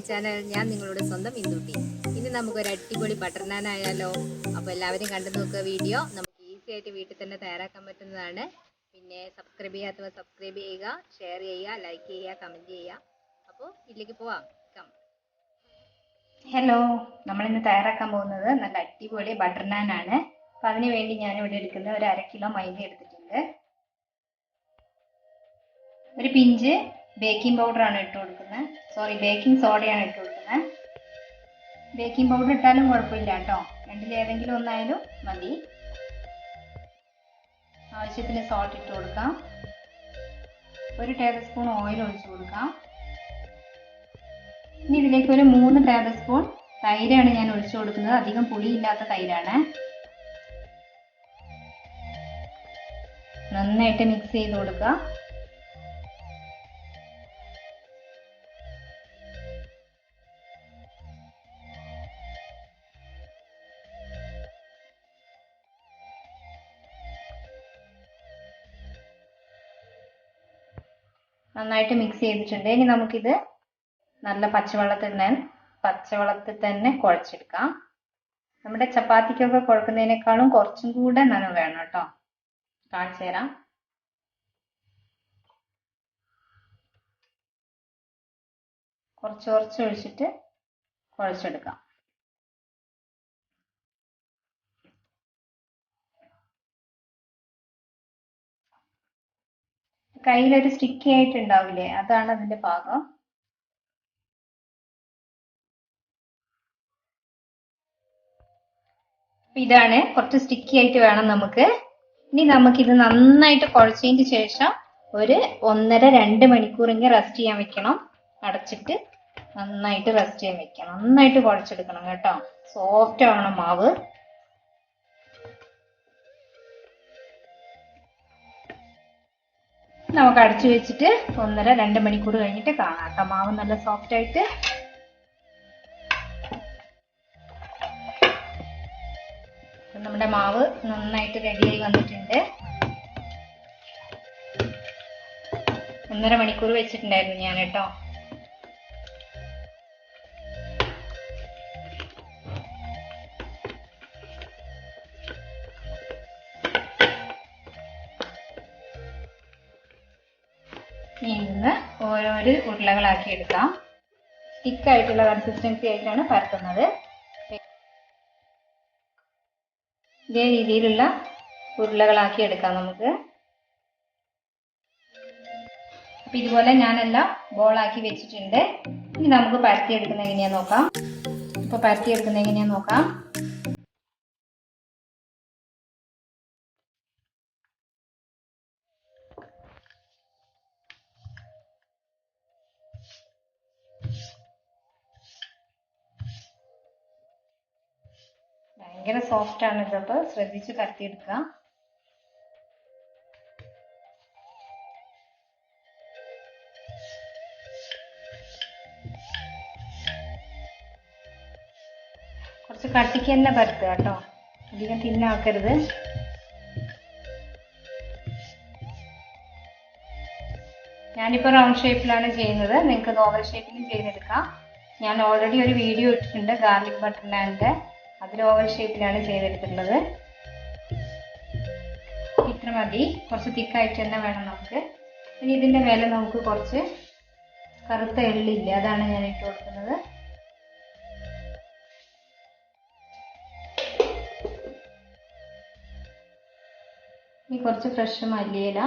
Channel. ഞാൻ നിങ്ങളുടെ സ്വന്തം ഇന്ദുട്ടി. ഇനി നമുക്കൊരു അടിപൊളി ബട്ടർ നാൻ ആയാലോ? അപ്പോൾ എല്ലാവരും കണ്ടു നോക്കുക വീഡിയോ. നമുക്ക് ഈസി ആയിട്ട് വീട്ടിൽ തന്നെ തയ്യാറാക്കാൻ പറ്റുന്നതാണ്. പിന്നെ സബ്സ്ക്രൈബ് ചെയ്യാത്തവർ സബ്സ്ക്രൈബ് ചെയ്യുക, ഷെയർ ചെയ്യുക, ലൈക്ക് ചെയ്യുക, കമൻറ്റ് ചെയ്യുക. അപ്പോൾ ഇതിലേക്ക് പോവാം. ഹലോ, നമ്മളിന്ന് തയ്യാറാക്കാൻ പോകുന്നത് നല്ല അടിപൊളി ബട്ടർ നാൻ ആണ്. അപ്പം അതിന് വേണ്ടി ഞാനിവിടെ എടുക്കുന്നത് ഒരു 1/2 കിലോ മൈദ എടുത്തിട്ടുണ്ട്. ഒരു പിഞ്ച് ബേക്കിംഗ് പൗഡറാണ് ഇട്ട് കൊടുക്കുന്നത്. ബേക്കിംഗ് സോഡയാണ് ഇട്ട് കൊടുക്കുന്നത്. ബേക്കിംഗ് പൗഡർ ഇട്ടാലും കുഴപ്പമില്ല കേട്ടോ, രണ്ടിലേതെങ്കിലും ഒന്നായാലും മതി. ആവശ്യത്തിന് സോൾട്ട് ഇട്ട് കൊടുക്കാം. 1 ടേബിൾ സ്പൂൺ ഓയിൽ ഒഴിച്ചു കൊടുക്കാം. ഇനി ഇതിലേക്ക് ഒരു 3 ടേബിൾ സ്പൂൺ തൈരാണ് ഞാൻ ഒഴിച്ചു കൊടുക്കുന്നത്. അധികം പുളിയില്ലാത്ത തൈരാണ്. നന്നായിട്ട് മിക്സ് ചെയ്ത് കൊടുക്കുക. നന്നായിട്ട് മിക്സ് ചെയ്തിട്ടുണ്ട്. ഇനി നമുക്കിത് നല്ല പച്ചവെള്ളത്തിൽ തന്നെ കുഴച്ചെടുക്കാം. നമ്മുടെ ചപ്പാത്തിക്കൊക്കെ കുഴക്കുന്നതിനേക്കാളും കുറച്ചും കൂടെ നനവ് വേണം കേട്ടോ. കാണിച്ചു തരാം. കുറച്ച് ഒഴിച്ചിട്ട് കുഴച്ചെടുക്കാം. കയ്യിലൊരു സ്റ്റിക്കി ആയിട്ട് ഉണ്ടാവില്ലേ, അതാണ് അതിന്റെ പാകം. ഇതാണ്, കുറച്ച് സ്റ്റിക്കി ആയിട്ട് വേണം നമുക്ക്. ഇനി നമുക്കിത് നന്നായിട്ട് കുഴച്ചതിന് ശേഷം ഒരു 1.5-2 മണിക്കൂറെങ്കിൽ റെസ്റ്റ് ചെയ്യാൻ വെക്കണം. അടച്ചിട്ട് നന്നായിട്ട് റെസ്റ്റ് ചെയ്യാൻ വെക്കണം. നന്നായിട്ട് കുഴച്ചെടുക്കണം കേട്ടോ. സോഫ്റ്റ് ആവണം മാവ്. നമുക്ക് അടച്ചു വെച്ചിട്ട് 1.5-2 മണിക്കൂർ കഴിഞ്ഞിട്ട് കാണാം കേട്ടോ. മാവ് നല്ല സോഫ്റ്റ് ആയിട്ട്. നമ്മുടെ മാവ് നന്നായിട്ട് റെഡിയായി വന്നിട്ടുണ്ട്. 1.5 മണിക്കൂർ വെച്ചിട്ടുണ്ടായിരുന്നു ഞാൻ കേട്ടോ. ഇന്ന് ഓരോരോ ഉരുളകളാക്കി എടുക്കാം. തിക്കായിട്ടുള്ള കൺസിസ്റ്റൻസി ആയിട്ടാണ് പരത്തുന്നത്. ഇതേ രീതിയിലുള്ള ഉരുളകളാക്കി എടുക്കാം നമുക്ക്. അപ്പൊ ഇതുപോലെ ഞാനെല്ലാം ബോളാക്കി വെച്ചിട്ടുണ്ട്. ഇനി നമുക്ക് പരത്തിയെടുക്കുന്നത് എങ്ങനെയാന്ന് നോക്കാം. ഭയങ്കര സോഫ്റ്റ് ആണ് ഇത്. അപ്പോൾ ശ്രദ്ധിച്ച് പരത്തിയെടുക്കുക. കുറച്ച് കട്ടിക്ക് തന്നെ പരത്തുക കേട്ടോ, അധികം തിന്നാക്കരുത്. ഞാനിപ്പോൾ റൗണ്ട് ഷേപ്പിലാണ് ചെയ്യുന്നത്. നിങ്ങൾക്ക് ഓവൽ ഷേപ്പിലും ചെയ്തെടുക്കാം. ഞാൻ ഓൾറെഡി ഒരു വീഡിയോ ഇട്ടിട്ടുണ്ട് ഗാർലിക് ബട്ടർ നാനിൻ്റെ. അതിൽ ഓവൽ ഷേപ്പിലാണ് ചെയ്തെടുത്തിട്ടുള്ളത്. ഇത്ര മതി. കുറച്ച് തിക്കായിട്ട് തന്നെ വേണം നമുക്ക്. ഇനി ഇതിൻ്റെ മേലെ നമുക്ക് കുറച്ച് കറുത്ത എള്ളില്ല, അതാണ് ഞാൻ ഇട്ട് കൊടുക്കുന്നത്. ഇനി കുറച്ച് ഫ്രഷ് മല്ലിയില.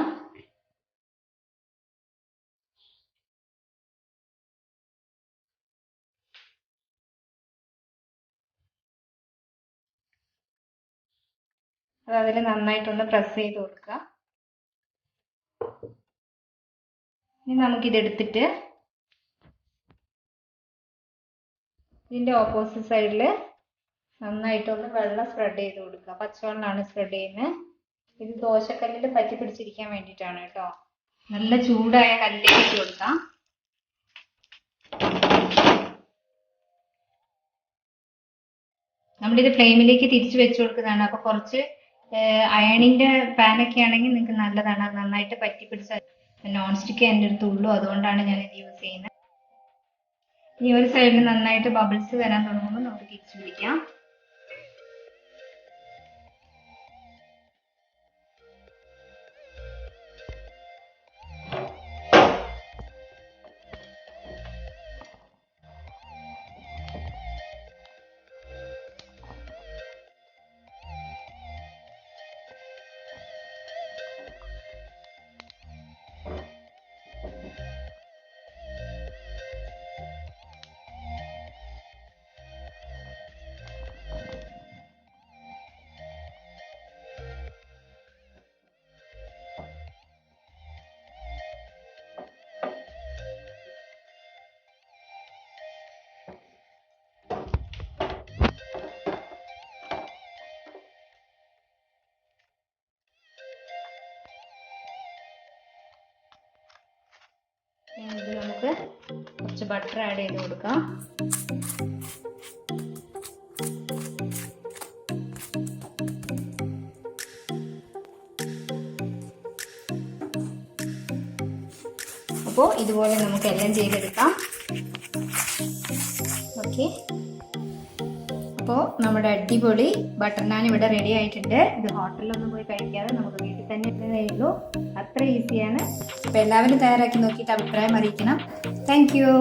അതിൽ നന്നായിട്ടൊന്ന് പ്രസ് ചെയ്ത് കൊടുക്കുക. ഇനി നമുക്കിതെടുത്തിട്ട് ഇതിൻ്റെ ഓപ്പോസിറ്റ് സൈഡിൽ നന്നായിട്ടൊന്ന് വെള്ളം സ്പ്രെഡ് ചെയ്ത് കൊടുക്കുക. പച്ചവെള്ളമാണ് സ്പ്രെഡ് ചെയ്യുന്നത്. ഇത് ദോശക്കല്ലിൽ പറ്റി പിടിച്ചിരിക്കാൻ വേണ്ടിയിട്ടാണ് കേട്ടോ. നല്ല ചൂടായ കല്ലിലേക്ക് ഇട്ട് കൊടുക്കാം. നമ്മളിത് ഫ്ലെയിമിലേക്ക് തിരിച്ചു വെച്ച് കൊടുക്കുന്നതാണ്. അപ്പോൾ കുറച്ച് അയണിന്റെ പാനൊക്കെ ആണെങ്കിൽ നിങ്ങൾക്ക് നല്ലതാണ്. അത് നന്നായിട്ട് പറ്റി പിടിച്ച നോൺ സ്റ്റിക്ക് എൻ്റെ അടുത്തുള്ളൂ, അതുകൊണ്ടാണ് ഞാൻ ഇത് യൂസ് ചെയ്യുന്നത്. ഈ ഒരു സൈഡിൽ നന്നായിട്ട് ബബിൾസ് വരാൻ തുടങ്ങുമ്പോൾ നമുക്ക് തിരിച്ചു പിടിക്കാം. ഇത് നമുക്ക് കുറച്ച് ബട്ടർ ആഡ് ചെയ്ത് കൊടുക്കാം. അപ്പോൾ ഇതുപോലെ നമുക്ക് എല്ലാം ചെയ്തെടുക്കാം. ഓക്കെ, അപ്പോൾ നമ്മുടെ അടിപൊളി ബട്ടർ നാൻ ഇവിടെ റെഡി ആയിട്ടുണ്ട്. ഇത് ഹോട്ടലിലൊന്നും പോയി കഴിക്കാതെ നമുക്ക് വീട്ടിൽ തന്നെ ഇട്ടതേ ഉള്ളൂ. അത്ര ഈസിയാണ്. അപ്പോൾ എല്ലാവരും തയ്യാറാക്കി നോക്കിയിട്ട് അഭിപ്രായം അറിയിക്കണം. Thank you.